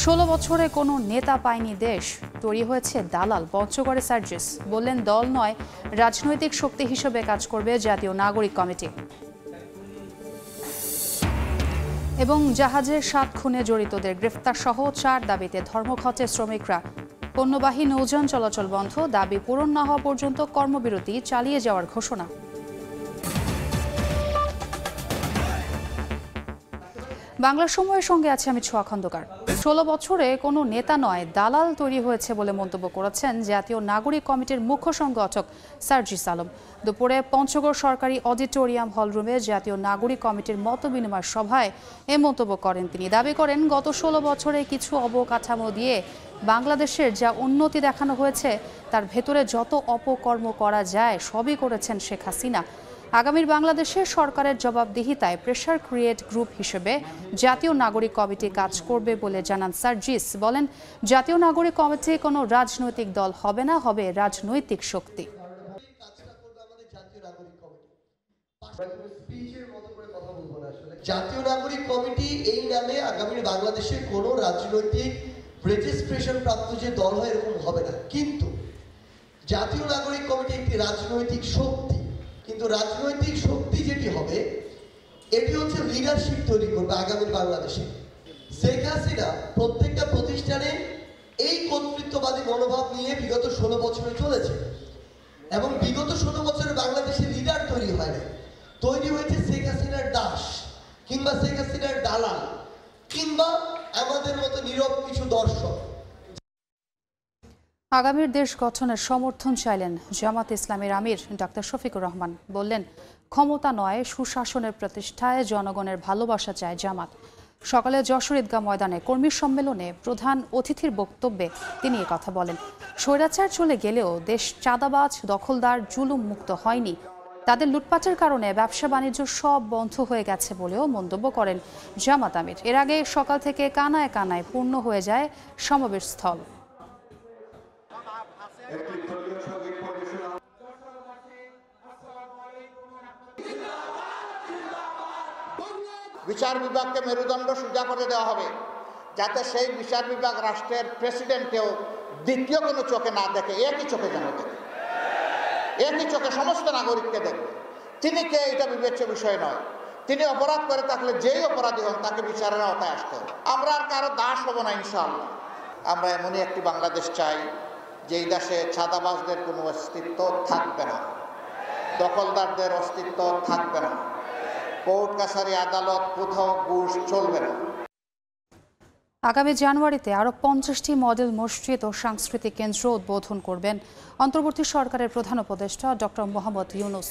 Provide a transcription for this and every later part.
16 বছরে কোনো নেতা পায়নি দেশ, তৈরি হয়েছে দালাল। পঞ্চগড়ে সার্জিস বললেন, দল নয় রাজনৈতিক শক্তি হিসেবে কাজ করবে জাতীয় নাগরিক কমিটি। এবং জাহাজের 7 খুনে জড়িতদের গ্রেফতার সহ 4 দাবিতে ধর্মঘটে শ্রমিকরা। পণ্যবাহী নৌযান চলাচল বন্ধ, দাবি পূরণ না হওয়া পর্যন্ত কর্মবিরতি চালিয়ে যাওয়ার ঘোষণা। বাংলা সময়ের সঙ্গে আছে আমি ছোঁয়া খন্দকার। 16 বছরে কোনো নেতা নয় দালাল তৈরি হয়েছে বলে মন্তব্য করেছেন জাতীয় নাগরিক কমিটির মুখ্য সংগঠক সার্জিস আলম। দুপুরে পঞ্চগড় সরকারি অডিটোরিয়াম হলরুমে জাতীয় নাগরিক কমিটির মতবিনিময় সভায় এ মন্তব্য করেন তিনি। দাবি করেন, গত 16 বছরে কিছু অবকাঠামো দিয়ে বাংলাদেশের যা উন্নতি দেখানো হয়েছে তার ভেতরে যত অপকর্ম করা যায় সবই করেছেন শেখ হাসিনা। আগামীর বাংলাদেশে সরকারের জবাবদিহিতায় প্রেসার ক্রিয়েট গ্রুপ হিসেবে জাতীয় নাগরিক কমিটি কাজ করবে বলে জানান সার্জিস। বলেন, জাতীয় নাগরিক কমিটি কোনো রাজনৈতিক দল হবে না, হবে রাজনৈতিক শক্তি। জাতীয় নাগরিক কমিটি এই নামে আগামীর বাংলাদেশে কোনো রাজনৈতিক রেজিস্ট্রেশন প্রাপ্ত যে দল হয় এরকম হবে না, কিন্তু জাতীয় নাগরিক কমিটি একটি রাজনৈতিক শক্তি। কিন্তু রাজনৈতিক শক্তি যেটি হবে এটি হচ্ছে লিডারশিপ তৈরি করবে আগামীর বাংলাদেশে। শেখ হাসিনা প্রত্যেকটা প্রতিষ্ঠানে এই কর্তৃত্ববাদী মনোভাব নিয়ে বিগত 16 বছরে চলেছে এবং বিগত 16 বছরে বাংলাদেশে লিডার তৈরি হয় না, তৈরি হয়েছে শেখ হাসিনার দাস কিংবা শেখ হাসিনার দালাল কিংবা আমাদের মতো নীরব কিছু দর্শক। আগামীর দেশ গঠনের সমর্থন চাইলেন জামাত ইসলামের আমির ডক্টর শফিকুর রহমান। বললেন, ক্ষমতা নয় সুশাসনের প্রতিষ্ঠায় জনগণের ভালোবাসা চায় জামাত। সকালে যশোর ঈদগাহ ময়দানে কর্মী সম্মেলনে প্রধান অতিথির বক্তব্যে তিনি কথা বলেন। স্বৈরাচার চলে গেলেও দেশ চাঁদাবাজ, দখলদার, জুলুম মুক্ত হয়নি। তাদের লুটপাটের কারণে ব্যবসা বাণিজ্য সব বন্ধ হয়ে গেছে বলেও মন্তব্য করেন জামাত আমির। এর আগে সকাল থেকে কানায় কানায় পূর্ণ হয়ে যায় সমাবেশ স্থল। বিচার বিভাগকে মেরুদণ্ড সোজা করে দেওয়া হবে, যাতে সেই বিচার বিভাগ রাষ্ট্রের প্রেসিডেন্টকেও দ্বিতীয় কোনো চোখে না দেখে, একই চোখে যেন দেখে, একই চোখে সমস্ত নাগরিককে দেখবে। তিনি কে এটা বিবেচ্য বিষয় নয়। তিনি অপরাধ করে থাকলে যেই অপরাধী হন তাকে বিচারের আওতায় আসতে হবে। আমরা আর কারো দাস হব না ইনশাআল্লাহ। আমরা এমনই একটি বাংলাদেশ চাই যেই দেশে ছাদাবাজদের কোনো অস্তিত্ব থাকবে না, দখলদারদের অস্তিত্ব থাকবে না, কোর্ট কাছারি আদালত কোথাও ঘুষ চলবে না। আগামী জানুয়ারিতে আরও 50টি মডেল মসজিদ ও সাংস্কৃতিক কেন্দ্র উদ্বোধন করবেন অন্তর্বর্তী সরকারের প্রধান উপদেষ্টা ডক্টর মোহাম্মদ ইউনুস।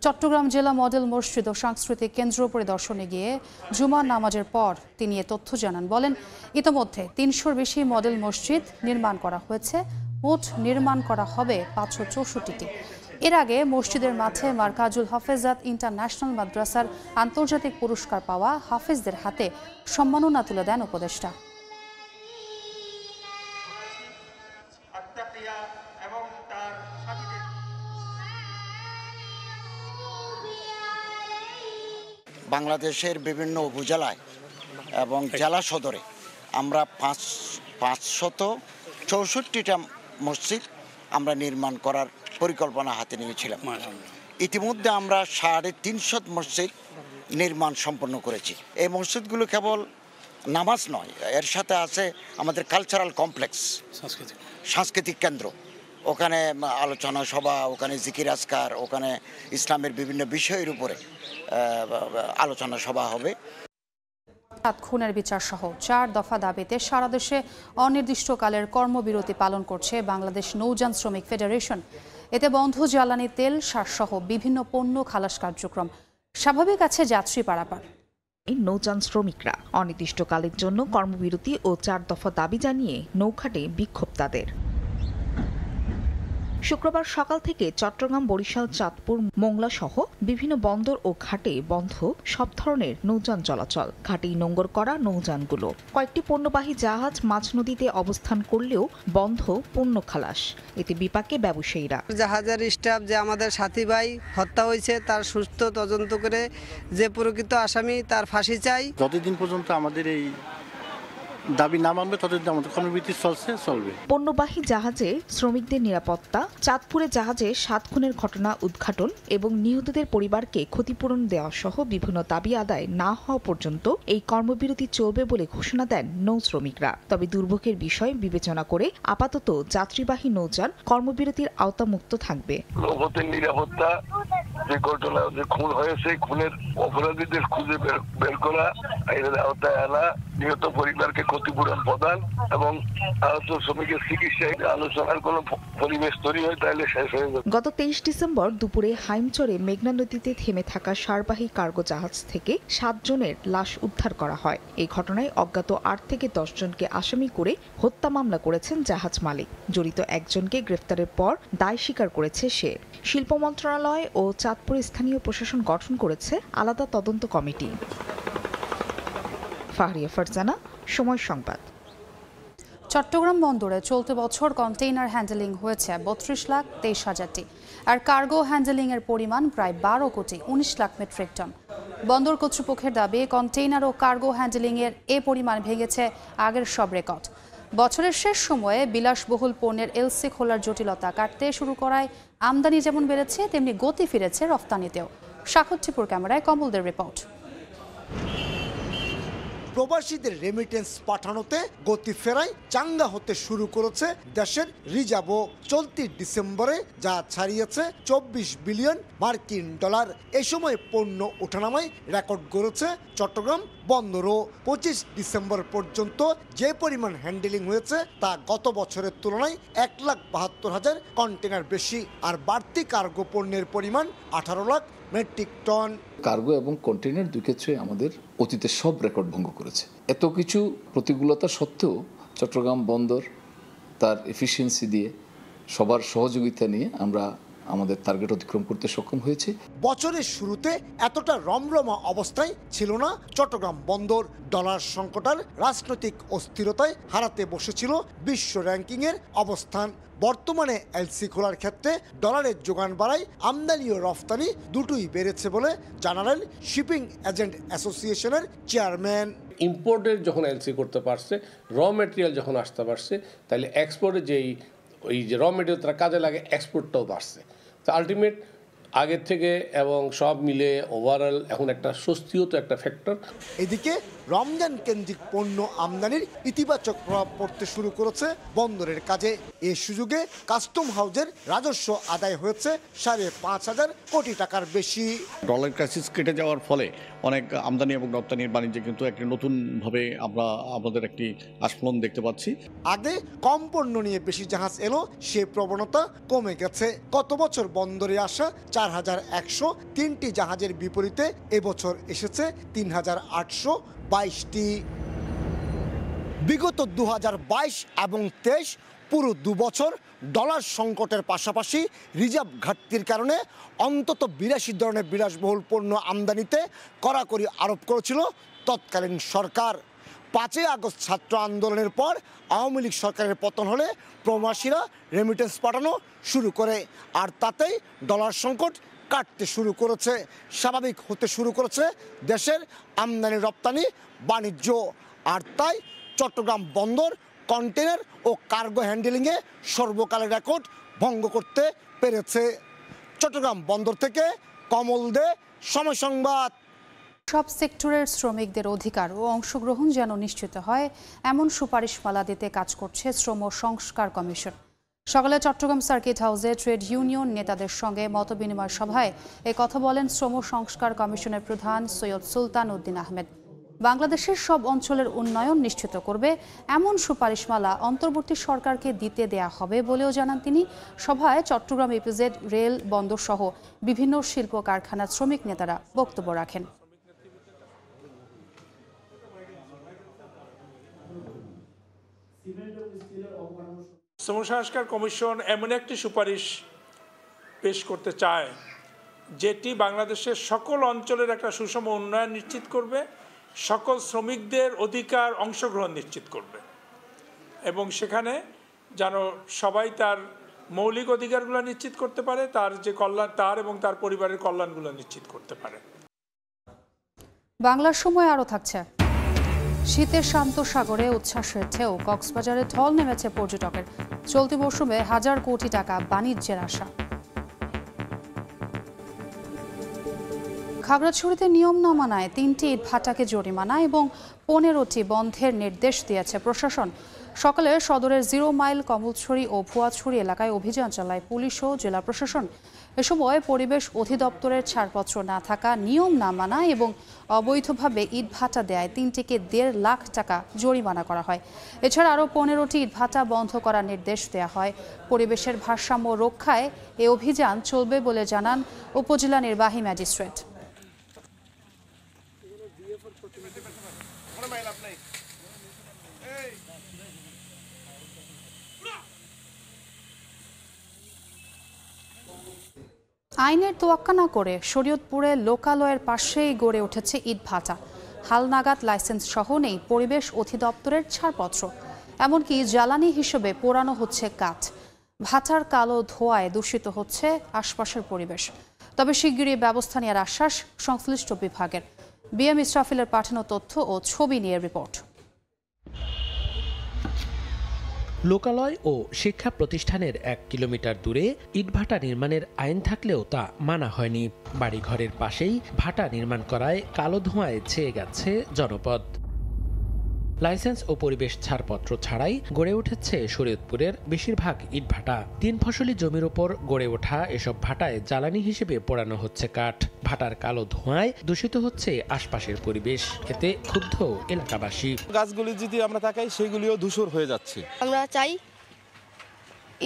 চট্টগ্রাম জেলা মডেল মসজিদ ও সাংস্কৃতিক কেন্দ্র পরিদর্শনে গিয়ে জুমার নামাজের পর তিনি এ তথ্য জানান। বলেন, ইতোমধ্যে 300-র বেশি মডেল মসজিদ নির্মাণ করা হয়েছে, মোট নির্মাণ করা হবে 564টি। এর আগে মসজিদের মাঠে মারকাজুল হাফেজাত ইন্টারন্যাশনাল মাদ্রাসার আন্তর্জাতিক পুরস্কার পাওয়া হাফেজদের হাতে সম্মাননা তুলে দেন উপদেষ্টা। বাংলাদেশের বিভিন্ন উপজেলায় এবং জেলা সদরে আমরা 564টা মসজিদ আমরা নির্মাণ করার পরিকল্পনা হাতে নিয়েছিলাম। ইতিমধ্যে আমরা 350 মসজিদ নির্মাণ সম্পন্ন করেছি। এই মসজিদগুলো কেবল নামাজ নয়, এর সাথে আছে আমাদের কালচারাল কমপ্লেক্স, সাংস্কৃতিক কেন্দ্র। ওখানে আলোচনা সভা, ওখানে জিকির আজকার, ওখানে ইসলামের বিভিন্ন বিষয়ের উপরে আলোচনা সভা হবে। খুনের বিচার সহ 4 দফা দাবিতে সারা দেশে অনির্দিষ্টকালের কর্মবিরতি পালন করছে বাংলাদেশ নৌযান শ্রমিক ফেডারেশন। এতে বন্ধ জ্বালানি তেল, সারসহ বিভিন্ন পণ্য খালাস কার্যক্রম। স্বাভাবিক আছে যাত্রী পারাপার। নৌযান শ্রমিকরা অনির্দিষ্টকালের জন্য কর্মবিরতি ও 4 দফা দাবি জানিয়ে নৌঘাটে বিক্ষোভ তাদের। শুক্রবার সকাল থেকে চট্টগ্রাম, বরিশাল, চাঁদপুর, মোংলা সহ বিভিন্ন বন্দর ও ঘাটে বন্ধ সব ধরনের নৌযান চলাচল। ঘাটেই নোঙর করা নৌযানগুলো। কয়েকটি পণ্যবাহী জাহাজ মাঝ নদীতে অবস্থান করলেও বন্ধ পণ্য খালাস। এতে বিপাকে ব্যবসায়ীরা। জাহাজের স্টাফ যে আমাদের সাথী ভাই হত্যা হয়েছে তার সুস্থ তদন্ত করে যে প্রকৃত আসামি তার ফাঁসি চাই। যতদিন পর্যন্ত আমাদের এই দাবি না মানবে ততদিন আমাদের কর্মবিরতি চলবে। পণ্যবাহী জাহাজে শ্রমিকদের নিরাপত্তা, চাঁদপুরে জাহাজে 7 খুনের ঘটনা উদ্ঘাটন এবং নিহতদের পরিবারকে ক্ষতিপূরণ দেওয়া সহ বিভিন্ন দাবি আদায় না হওয়া পর্যন্ত এই কর্মবিরতি চলবে বলে ঘোষণা দেন নৌ শ্রমিকরা। তবে দুর্ভোগের বিষয় বিবেচনা করে আপাতত যাত্রীবাহী নৌযান কর্মবিরতির আওতামুক্ত থাকবে। নৌপথের নিরাপত্তা, যে ঘটনা যে খুন হয়েছে খুনের অপরাধীদের খুঁজে বের করা, এর আওতায় আনা, নিহত পরিবারকে ক্ষতিপূরণ প্রদান এবং আহত শ্রমিকের চিকিৎসায় আলোচনার কোনো পরিবেশ তৈরি হয় তাহলে শেষ হয়ে যাবে। গত 23 ডিসেম্বর দুপুরে হাইমচরে মেঘনা নদীতে থেমে থাকা সারবাহী কার্গো জাহাজ থেকে 7 জনের লাশ উদ্ধার করা হয়। এই ঘটনায় অজ্ঞাত 8 থেকে 10 জনকে আসামি করে হত্যা মামলা করেছেন জাহাজ মালিক। জড়িত একজনকে গ্রেফতারের পর দায় স্বীকার করেছে সে। শিল্প মন্ত্রণালয় ও চাঁদপুর স্থানীয় প্রশাসন গঠন করেছে আলাদা তদন্ত কমিটি। ফাহরিয়া ফারজানা, সময় সংবাদ। চট্টগ্রাম বন্দরে চলতি বছর কন্টেইনার হ্যান্ডেলিং হয়েছে 32,23,000টি, আর কার্গো হ্যান্ডেলিং এর পরিমাণ প্রায় 12,19 লাখ মেট্রিক টন। বন্দর কর্তৃপক্ষের দাবি, কন্টেইনার ও কার্গো হ্যান্ডেলিং এর এ পরিমাণ ভেঙেছে আগের সব রেকর্ড। বছরের শেষ সময়ে বিলাসবহুল পণ্যের এলসি খোলার জটিলতা কাটতে শুরু করায় আমদানি যেমন বেড়েছে, তেমনি গতি ফিরেছে রফতানিতেও। সাক্ষরটিপুর ক্যামেরায় কমলদের রিপোর্ট। প্রবাসীদের রেমিটেন্স পাঠানোতে গতি ফেরায় চাঙ্গা হতে শুরু করেছে দেশের রিজার্ভও। চলতি ডিসেম্বরে যা ছাড়িয়েছে 24 বিলিয়ন মার্কিন ডলার। এ সময় পণ্য ওঠানামায় রেকর্ড গড়েছে চট্টগ্রাম বন্দরও। 25 ডিসেম্বর পর্যন্ত যে পরিমাণ হ্যান্ডেলিং হয়েছে তা গত বছরের তুলনায় 1,72,000 কন্টেনার বেশি, আর বাড়তি কার্গো পণ্যের পরিমাণ 18 লাখ মেট্রিক টন। কার্গো এবং কন্টেইনার দুই ক্ষেত্রে আমাদের অতীতের সব রেকর্ড ভঙ্গ করেছে। এত কিছু প্রতিকূলতা সত্ত্বেও চট্টগ্রাম বন্দর তার এফিসিয়েন্সি দিয়ে, সবার সহযোগিতা নিয়ে আমরা আমাদের টার্গেট অতিক্রম করতে সক্ষম হয়েছে। বছরের শুরুতে এতটা রমরমা অবস্থায় ছিল না চট্টগ্রাম বন্দর। ডলার সংকট আর রাজনৈতিক অস্থিরতায় হারাতে বসেছিল বিশ্ব র্যাঙ্কিংয়ের অবস্থান। বর্তমানে এলসি খোলার ক্ষেত্রে ডলারের যোগান বাড়ায় আমদানি ও রফতানি দুটোই বেড়েছে বলে জানালেন শিপিং এজেন্ট অ্যাসোসিয়েশনের চেয়ারম্যান। ইম্পোর্টের যখন এলসি করতে পারছে, র মেটেরিয়াল যখন আসতে পারছে, তাহলে এক্সপোর্টের ওই যে র মেটেরিয়াল তারা কাজে লাগে, এক্সপোর্টটাও বাড়ছে। তো আলটিমেট আগের থেকে এবং সব মিলে ওভারঅল এখন একটা স্বস্তিও তো একটা ফ্যাক্টর। এদিকে রমজান কেন্দ্রিক পণ্য আমদানির ইতিবাচক প্রভাব পড়তে শুরু করেছে বন্দরের কাজে। এই সুযোগে কাস্টম হাউজের রাজস্ব আদায় হয়েছে 5,500 কোটি টাকার বেশি। ডলার ক্রাইসিস কেটে যাওয়ার ফলে অনেক আমদানি এবং রপ্তানির বাণিজ্যে কিন্তু একটি নতুনভাবে আমরা আমাদের একটি আস্ফলন দেখতে পাচ্ছি। আগে কম পণ্য নিয়ে বেশি জাহাজ এলো, সে প্রবণতা কমে গেছে। গত বছর বন্দরে আসা 4,103টি জাহাজের বিপরীতে এবছর এসেছে 3,822টি। বিগত 2022 এবং 23 পুরো 2 বছর ডলার সংকটের পাশাপাশি রিজার্ভ ঘাটতির কারণে অন্তত 82 ধরনের বিলাসবহুল পণ্য আমদানিতে কড়াকড়ি আরোপ করেছিল তৎকালীন সরকার। 5 আগস্ট ছাত্র আন্দোলনের পর আওয়ামী লীগ সরকারের পতন হলে প্রবাসীরা রেমিটেন্স পাঠানো শুরু করে, আর তাতেই ডলার সংকট কাটতে শুরু করেছে। স্বাভাবিক হতে শুরু করেছে দেশের আমদানি রপ্তানি বাণিজ্য। আর তাই চট্টগ্রাম বন্দর কন্টেনার ও কার্গো হ্যান্ডেলিংয়ে সর্বকালের রেকর্ড ভঙ্গ করতে পেরেছে। চট্টগ্রাম বন্দর থেকে কমল দে, সময় সংবাদ। সব সেক্টরের শ্রমিকদের অধিকার ও অংশগ্রহণ যেন নিশ্চিত হয়, এমন সুপারিশমালা দিতে কাজ করছে শ্রম সংস্কার কমিশন। সকালে চট্টগ্রাম সার্কিট হাউসে ট্রেড ইউনিয়ন নেতাদের সঙ্গে মতবিনিময় সভায় এ কথা বলেন শ্রম সংস্কার কমিশনের প্রধান সৈয়দ সুলতান উদ্দিন আহমেদ। বাংলাদেশের সব অঞ্চলের উন্নয়ন নিশ্চিত করবে এমন সুপারিশমালা অন্তর্বর্তী সরকারকে দিতে দেয়া হবে বলেও জানান তিনি। সভায় চট্টগ্রাম ইপিজেড, রেল, বন্দর সহ বিভিন্ন শিল্প কারখানার শ্রমিক নেতারা বক্তব্য রাখেন। শ্রম সংস্কার কমিশন এমন একটি সুপারিশ পেশ করতে চায় যেটি বাংলাদেশের সকল অঞ্চলের একটা সুষম উন্নয়ন নিশ্চিত করবে, সকল শ্রমিকদের অধিকার অংশগ্রহণ নিশ্চিত করবে এবং সেখানে যেন সবাই তার মৌলিক অধিকারগুলো নিশ্চিত করতে পারে, তার যে কল্যাণ, তার এবং তার পরিবারের কল্যাণগুলো নিশ্চিত করতে পারে। বাংলার সময় আরও থাকছে। শীতের শান্ত সাগরে উচ্ছ্বাসের ঢেউ, কক্সবাজারে ঢল নেমেছে পর্যটকের। চলতি মৌসুমে 1000 কোটি টাকা বাণিজ্যের আশা। খাগড়াছড়িতে নিয়ম না মানায় 3টি ইটভাটাকে জরিমানা এবং 15টি বন্ধের নির্দেশ দিয়েছে প্রশাসন। সকালে সদরের 0 মাইল, কমলছড়ি ও ভুয়াছড়ি এলাকায় অভিযান চালায় পুলিশ ও জেলা প্রশাসন। এ সময় পরিবেশ অধিদপ্তরের ছাড়পত্র না থাকা, নিয়ম না মানা এবং অবৈধভাবে ইটভাটা দেয় 3টিকে 1.5 লাখ টাকা জরিমানা করা হয়। এছাড়া আরও 15টি ইটভাটা বন্ধ করার নির্দেশ দেওয়া হয়। পরিবেশের ভারসাম্য রক্ষায় এ অভিযান চলবে বলে জানান উপজেলা নির্বাহী ম্যাজিস্ট্রেট। আইনের তোয়াক্কা না করে শরীয়তপুরে লোকালয়ের পাশেই গড়ে উঠেছে ইটভাটা। হালনাগাদ লাইসেন্স সহ নেই পরিবেশ অধিদপ্তরের ছাড়পত্র। এমনকি জ্বালানি হিসেবে পোড়ানো হচ্ছে কাঠ। ভাটার কালো ধোঁয়ায় দূষিত হচ্ছে আশপাশের পরিবেশ। তবে শিগগিরই ব্যবস্থা নেওয়ার আশ্বাস সংশ্লিষ্ট বিভাগের। বিএম ইসরাফিলের পাঠানো তথ্য ও ছবি নিয়ে রিপোর্ট। লোকালয় ও শিক্ষা প্রতিষ্ঠানের 1 কিলোমিটার দূরে ইটভাটা নির্মাণের আইন থাকলেও তা মানা হয়নি। বাড়িঘরের পাশেই ভাটা নির্মাণ করায় কালো ধোঁয়ায় ছেয়ে গেছে জনপদ। লাইসেন্স ও পরিবেশ ছাড়পত্র ছাড়াই গড়ে উঠেছে শরীয়তপুরের বেশিরভাগ ইটভাটা। 3 ফসলি জমির ওপর গড়ে ওঠা এসব ভাটায় জ্বালানি হিসেবে পোড়ানো হচ্ছে কাঠ। ভাটার কালো ধোঁয়ায় দূষিত হচ্ছে আশপাশের পরিবেশ। এতে ক্ষুব্ধ এলাকাবাসী। গাছগুলি যদি আমরা তাকাই সেগুলিও ধূসর হয়ে যাচ্ছে। আমরা চাই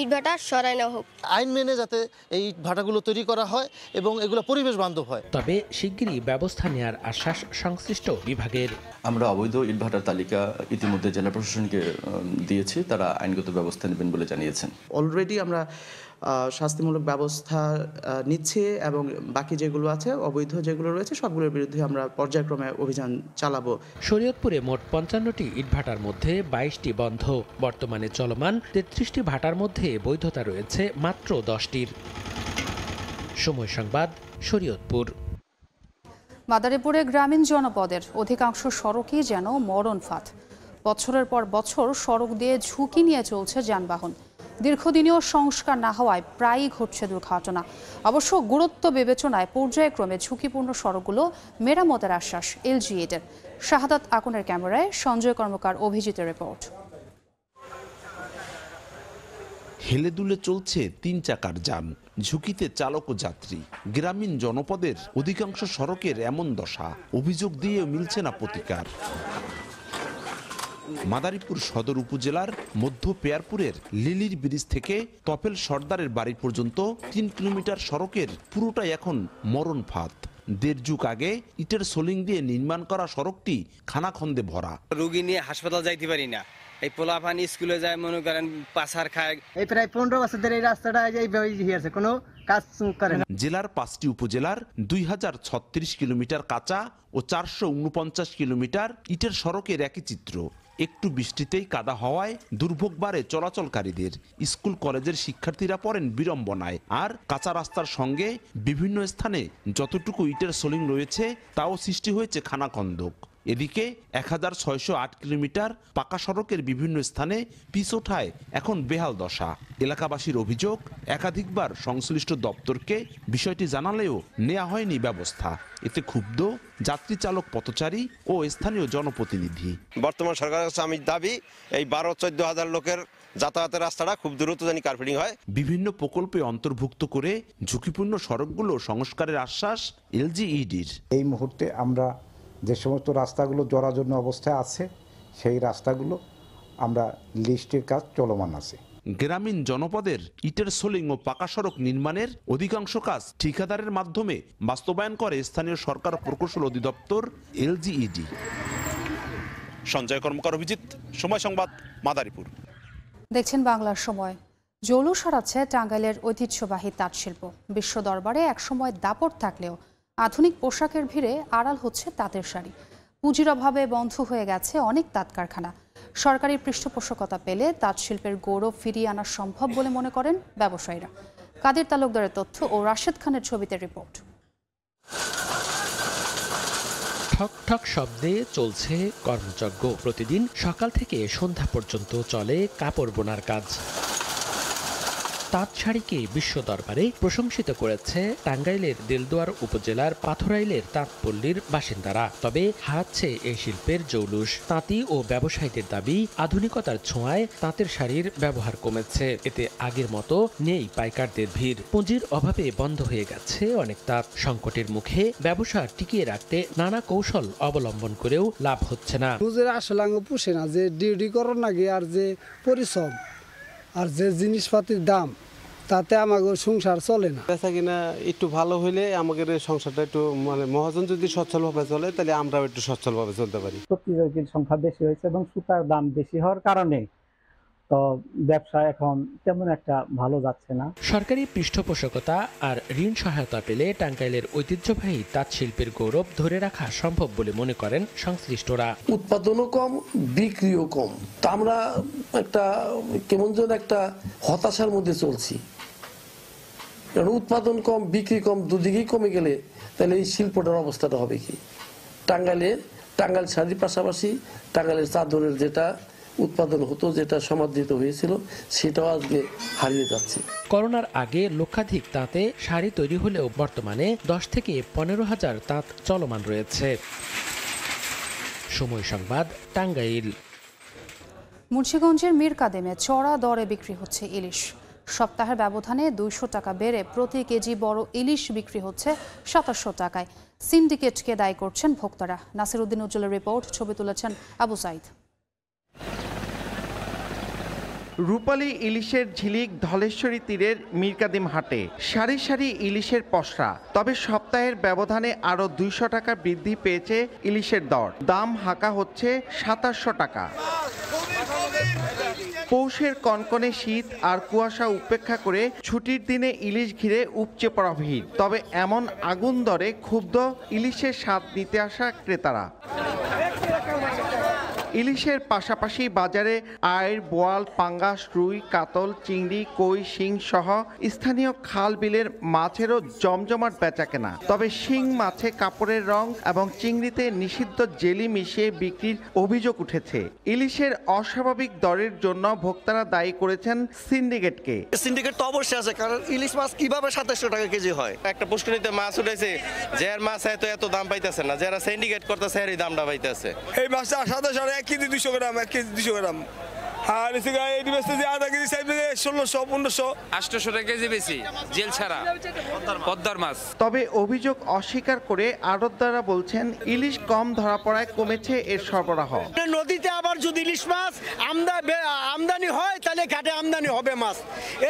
ইটভাটা সরাই না হোক। আইন মেনে যাতে এই ভাটাগুলো তৈরি করা হয় এবং এগুলো পরিবেশ বান্ধব হয়। তবে শিগগিরই ব্যবস্থা নেওয়ার আশ্বাস সংশ্লিষ্ট বিভাগের। আমরা অবৈধ ইটভাটার তালিকা ইতিমধ্যে জেলা প্রশাসনকে দিয়েছি, তারা আইনগত ব্যবস্থা নেবেন বলে জানিয়েছেন। অলরেডি আমরা শাস্তিমূলক ব্যবস্থা নিচ্ছি এবং বাকি যেগুলো আছে অবৈধ যেগুলো রয়েছে সবগুলোর বিরুদ্ধে আমরা পর্যায়ক্রমে অভিযান চালাবো। শরীয়তপুরে মোট 55টি ইটভাটার মধ্যে 22টি বন্ধ। বর্তমানে চলমান 33টি ভাটার মধ্যে বৈধতা রয়েছে মাত্র 10টির। সময় সংবাদ, শরীয়তপুর। মাদারীপুরে গ্রামীণ জনপদের অধিকাংশ সড়কই যেন মরণ ফাঁদ। বছরের পর বছর সড়ক দিয়ে ঝুঁকি নিয়ে চলছে যানবাহন। দীর্ঘদিনেও সংস্কার না হওয়ায় প্রায়ই ঘটছে দুর্ঘটনা। অবশ্য গুরুত্ব বিবেচনায় পর্যায়ক্রমে ঝুঁকিপূর্ণ সড়কগুলো মেরামতের আশ্বাস এলজিইডির। শাহাদাত আকুনের ক্যামেরায় সঞ্জয় কর্মকার, অভিজিতের রিপোর্ট। হেলে দুলে চলছে 3 চাকার যান, ঝুঁকিতে চালক ও যাত্রী। গ্রামীণ জনপদের অধিকাংশ সড়কের এমন দশা, অভিযোগ দিয়েও মিলছে না প্রতিকার। মাদারীপুর সদর উপজেলার মধ্য পেয়ারপুরের লিলির ব্রিজ থেকে তপেল সর্দারের বাড়ি পর্যন্ত 3 কিলোমিটার সড়কের পুরোটাই এখন মরণ ফাঁদ। 1.5 যুগ আগে ইটের সোলিং দিয়ে নির্মাণ করা সড়কটি খানাখন্দে ভরা। রোগী নিয়ে হাসপাতাল যাইতে পারি না, এই পোলাপানি স্কুলে যায় মনে করেন পাছার খায়। এই প্রায় 15 বছর ধরে এই রাস্তাটা এইভাবে হয়েছে, কোনো কাজ করে না। জেলার 5টি উপজেলার 2036 কিলোমিটার কাঁচা ও 449 কিলোমিটার ইটের সড়কের একই চিত্র। একটু বৃষ্টিতেই কাদা হওয়ায় দুর্ভোগ বাড়ে চলাচলকারীদের। স্কুল কলেজের শিক্ষার্থীরা পড়েন বিড়ম্বনায়। আর কাঁচা রাস্তার সঙ্গে বিভিন্ন স্থানে যতটুকু ইটের সোলিং রয়েছে তাও সৃষ্টি হয়েছে খানাখন্দক। এদিকে 1608 কিলোমিটার পাকা সড়কের বিভিন্ন স্থানে পিচ ওঠায় এখন বেহাল দশা। এলাকাবাসীর অভিযোগ, একাধিকবার সংশ্লিষ্ট দপ্তরকে বিষয়টি জানালেও নেওয়া হয়নি ব্যবস্থা। এতে ক্ষুব্ধ যাত্রী চালক, পথচারী ও স্থানীয় জনপ্রতিনিধি। বর্তমান সরকারের কাছে আমি দাবি, এই 12-14 হাজার লোকের যাতায়াতের রাস্তাটা খুব দ্রুত জানি কার্পেটিং হয়। বিভিন্ন প্রকল্পে অন্তর্ভুক্ত করে ঝুঁকিপূর্ণ সড়কগুলো সংস্কারের আশ্বাস এলজিইডির। এই মুহূর্তে আমরা যে সমস্ত রাস্তাগুলো জরাজীর্ণ অবস্থায় আছে সেই রাস্তাগুলো আমরা লিস্টের কাজ চলমান আছে। গ্রামীণ জনপদের ইটের সোলিং ও পাকা সড়ক নির্মাণের অধিকাংশ কাজ ঠিকাদারের মাধ্যমে বাস্তবায়ন করে স্থানীয় সরকার প্রকৌশল অধিদপ্তর এলজিইডি। সঞ্জয় কর্মকার, অভিজিৎ, সময় সংবাদ, মাদারীপুর। দেখছেন বাংলার সময়। জৌলুস হারাচ্ছে টাঙ্গাইলের ঐতিহ্যবাহী তাঁত শিল্প। বিশ্ব দরবারে একসময় দাপট থাকলেও আধুনিক পোশাকের ভিড়ে আড়াল হচ্ছে তাঁতের শাড়ি। পুঁজির অভাবে বন্ধ হয়ে গেছে অনেক তাঁত কারখানা। সরকারি পৃষ্ঠপোষকতা পেলে তাঁত শিল্পের গৌরব ফিরিয়ে আনা সম্ভব বলে মনে করেন ব্যবসায়ীরা। কাদের তালুকদারের তথ্য ও রাশেদ খানের ছবিতে রিপোর্ট। ঠক ঠক শব্দে চলছে কর্মযজ্ঞ। প্রতিদিন সকাল থেকে সন্ধ্যা পর্যন্ত চলে কাপড় বোনার কাজ। তাঁত শাড়িকে বিশ্ব দরবারে প্রশংসিত করেছে টাঙ্গাইলের দেলদুয়ার উপজেলার পাথরাইলের তাঁতপল্লীর বাসিন্দারা। তবে হারাচ্ছে এই শিল্পের জৌলুস। তাঁতি ও ব্যবসায়ীদের দাবি, আধুনিকতার ছোঁয়ায় তাঁতের শাড়ির ব্যবহার কমেছে। এতে আগের মতো নেই পাইকারদের ভিড়। পুঁজির অভাবে বন্ধ হয়ে গেছে অনেক তাঁত। সংকটের মুখে ব্যবসা টিকিয়ে রাখতে নানা কৌশল অবলম্বন করেও লাভ হচ্ছে না। আসলে পুষে না, যে ডিউটি করার নাকি আর যে পরিশ্রম আর যে জিনিসপাতির দাম, তাতে আমাকে সংসার চলে না। বেচা কিনা একটু ভালো হইলে আমাদের সংসারটা একটু মহাজন যদি সচ্ছলভাবে চলে, তাহলে আমরাও একটু সচ্ছলভাবে চলতে পারি। প্রতিযোগীর সংখ্যা বেশি হয়েছে এবং সুতার দাম বেশি হওয়ার কারণে তো ব্যবসা এখন তেমন একটা ভালো যাচ্ছে না। সরকারি পৃষ্ঠপোষকতা আর ঋণ সহায়তা পেলে টাঙ্গাইলের ঐতিহ্যবাহী তাঁত শিল্পের গৌরব ধরে রাখা সম্ভব বলে মনে করেন সংশ্লিষ্টরা। উৎপাদনও কম, বিক্রিও কম। তা আমরা একটা কেমন যেন একটা হতাশার মধ্যে চলছি। কারণ উৎপাদন কম, বিক্রি কম, দুদিকেই কমে গেলে তাহলে এই শিল্পটার অবস্থাটা হবে কি? টাঙ্গাইল শাড়ির পাশাপাশি টাঙ্গাইলের চাদরের যেটা উৎপাদন হতো, যেটা সমাদৃত হয়েছিল, সেটাও আজকে হারিয়ে যাচ্ছে। করোনার আগে লক্ষাধিক তাঁতে শাড়ি তৈরি হলেও বর্তমানে 10 থেকে 15,000 তাঁত চলমান রয়েছে। সময় সংবাদ, টাঙ্গাইল। মুন্সিগঞ্জের মীরকাদিমে চড়া দরে বিক্রি হচ্ছে ইলিশ। সপ্তাহের ব্যবধানে 200 টাকা বেড়ে প্রতি কেজি বড় ইলিশ বিক্রি হচ্ছে 2700 টাকায়। সিন্ডিকেটকে দায়ী করছেন ভোক্তারা। নাসির উদ্দিন উজ্জ্বলের রিপোর্ট, ছবি তুলেছেন আবু সাইদ। রূপালী ইলিশের ঝিলিক ধলেশ্বরী তীরের মীরকাদিম হাটে সারি সারি ইলিশের পসরা। তবে সপ্তাহের ব্যবধানে আরও 200 টাকা বৃদ্ধি পেয়েছে ইলিশের দর। দাম হাঁকা হচ্ছে 2700 টাকা। পৌষের কনকনে শীত আর কুয়াশা উপেক্ষা করে ছুটির দিনে ইলিশ ঘিরে উপচে পড়া ভিড়। তবে এমন আগুন দরে ক্ষুব্ধ ইলিশের স্বাদ নিতে আসা ক্রেতারা। ইলিশের পাশাপাশি বাজারে আইড়, বোয়াল, পাঙ্গাস, রুই, কাতল, চিংড়ি, কই, শিং সহ স্থানীয় খাল বিলের মাছেরও জমজমাট বেচাকেনা। তবে শিং মাছে কাপড়ের রং এবং চিংড়িতে নিষিদ্ধ জেলি মিশিয়ে বিক্রির অভিযোগ উঠেছে। ইলিশের অস্বাভাবিক দরের জন্য ভোক্তারা দায়ী করেছেন সিন্ডিকেটকে। সিন্ডিকেট তো অবশ্যই আছে, কারণ ইলিশ মাছ কিভাবে 2700 টাকা কেজি হয়? একটা পুষ্করিতে মাছ উঠেছে, যার মাছ এত দাম পাইতেছে না, যারা সিন্ডিকেট করতেছে এই দামটা পাইতেছে। এই মাছটা 2700 1 কেজি 200 গ্রাম, 1 কেজি 200 গ্রাম। আর এই মাছটা যে আধা কেজি চাইবে 1600 1500 800 টাকা কেজি বেশি, জেল ছাড়া পদ্মার মাছ। তবে অভিযোগ অস্বীকার করে আড়তদাররা বলছেন ইলিশ কম ধরা পড়ায় কমেছে এর সরবরাহ। নদীতে আবার যদি ইলিশ মাছ আমদানি হয়, তাহলে ঘাটে আমদানি হবে মাছ।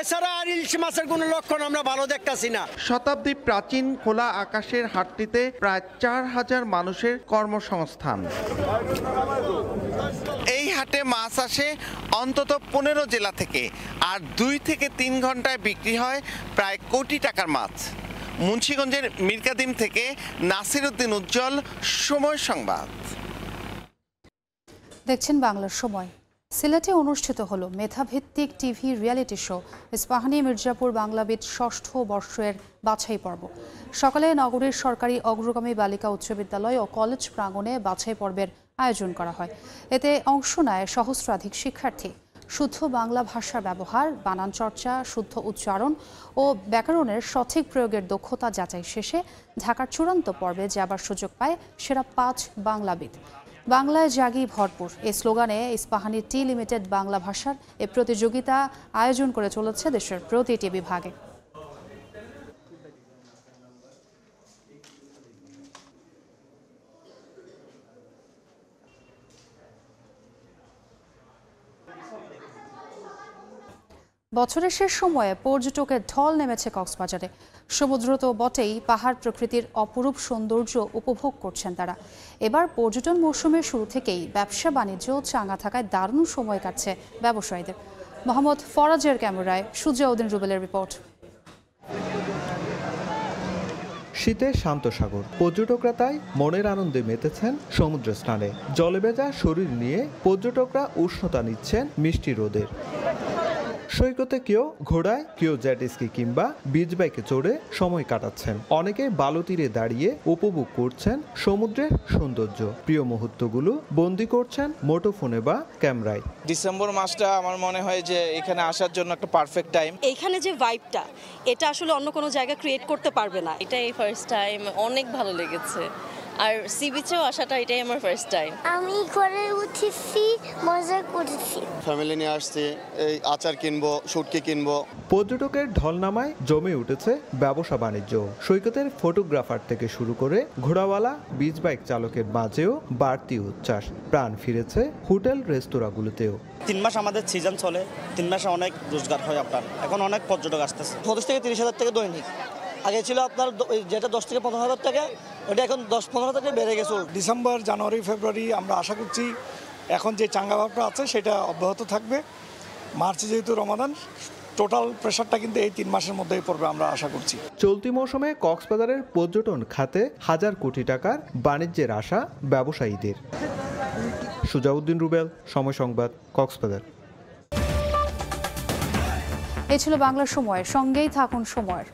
এছাড়া আর ইলিশ মাছের কোনো লক্ষণ আমরা ভালো দেখতেছি না। শতাব্দী প্রাচীন খোলা আকাশের হাটটিতে প্রায় 4000 মানুষের কর্মসংস্থান। এই হাটে মাছ আসে অন্তত 15 জেলা থেকে, আর 2 থেকে 3 ঘন্টায় বিক্রি হয় প্রায় কোটি টাকার মাছ। মুন্সিগঞ্জের মীরকাদিম থেকে নাসির উদ্দিন উজ্জ্বল, সময় সংবাদ। দেখছেন বাংলার সময়। সিলেটে অনুষ্ঠিত হলো মেধাভিত্তিক TV reality show Ispahani Mirzapur Banglabid 6ষ্ঠ বর্ষের বাছাই পর্ব। সকালে নগরীর সরকারি অগ্রগামী বালিকা উচ্চ বিদ্যালয় ও কলেজ প্রাঙ্গণে বাছাই পর্বের আয়োজন করা হয়। এতে অংশ নেয় সহস্রাধিক শিক্ষার্থী। শুদ্ধ বাংলা ভাষার ব্যবহার, বানান চর্চা, শুদ্ধ উচ্চারণ ও ব্যাকরণের সঠিক প্রয়োগের দক্ষতা যাচাই শেষে ঢাকার চূড়ান্ত পর্বে যাবার সুযোগ পায় সেরা 5 বাংলাবিদ। বাংলায় জাগি ভরপুর এই স্লোগানে ইস্পাহানি টি লিমিটেড বাংলা ভাষার এ প্রতিযোগিতা আয়োজন করে চলেছে দেশের প্রতিটি বিভাগে। বছরের শেষ সময়ে পর্যটকের ঢল নেমেছে কক্সবাজারে। সমুদ্র তো বটেই, পাহাড় প্রকৃতির অপরূপ সৌন্দর্য উপভোগ করছেন তারা। এবার পর্যটন মৌসুমের শুরু থেকেই ব্যবসা বাণিজ্য চাঙ্গা থাকায় দারুণ সময় কাটছে ব্যবসায়ীদের। মোহাম্মদ ফরাজের ক্যামেরায় সুজাউদ্দিন রুবেলের রিপোর্ট। শীতের শান্ত সাগর, পর্যটকরা তাই মনের আনন্দে মেতেছেন সমুদ্র স্নানে। জলে ভেজা শরীর নিয়ে পর্যটকরা উষ্ণতা নিচ্ছেন মিষ্টি রোদের। সৈকতে কেউ ঘোড়ায়, কেউ জেট স্কি কিংবা বিচ বাইকে চড়ে সময় কাটাচ্ছেন। অনেকে বালু তীরে দাঁড়িয়ে উপভোগ করছেন সমুদ্রের সৌন্দর্য। প্রিয় মুহূর্তগুলো বন্দি করছেন মুঠোফোনে বা ক্যামেরায়। ডিসেম্বর মাসটা আমার মনে হয় যে এখানে আসার জন্য একটা পারফেক্ট টাইম। এইখানে যে ভাইবটা, এটা আসলে অন্য কোনো জায়গা ক্রিয়েট করতে পারবে না। এটাই ফার্স্ট টাইম, অনেক ভালো লেগেছে। আর সি বিচেও আসাটা এটাই আমার ফার্স্ট টাইম। আমি ঘরে উঠেছি, মজা করেছি। ফ্যামিলি নিয়ে আসছি, এই আচার কিনবো, শুটকি কিনবো। পর্যটকের ঢলনামায় জমে উঠেছে ব্যবসা বাণিজ্য। সৈকতের ফটোগ্রাফার থেকে শুরু করে ঘোড়াওয়ালা, বিচ বাইক চালকের মাঝেও বাড়তি উচ্ছ্বাস। প্রাণ ফিরেছে হোটেল রেস্তোরাঁগুলোতেও। 3 মাস আমাদের সিজন চলে, 3 মাসে অনেক রোজগার হয় আপনার। এখন অনেক পর্যটক আসতেছে। 25 থেকে 30,000 টাকা দৈনিক। আগে ছিল আপনার যেটা 10 থেকে 15,000 টাকা, ওটা এখন 10-15 টাকা বেড়ে গেছে। ডিসেম্বর, জানুয়ারি, ফেব্রুয়ারি আমরা আশা করছি এখন যে চাঙ্গা ভাবটা আছে সেটা অব্যাহত থাকবে। মার্চে যেহেতু রমাদান, টোটাল প্রেশারটা কিন্তু এই 3 মাসের মধ্যেই পড়বে আমরা আশা করছি। চলতি মৌসুমে কক্সবাজারের পর্যটন খাতে হাজার কোটি টাকার বাণিজ্যের আশা ব্যবসায়ীদের। সুজাউদ্দিন রুবেল, সময় সংবাদ, কক্সবাজার। এই ছিল বাংলা সময়ের। সঙ্গেই থাকুন সময়ের।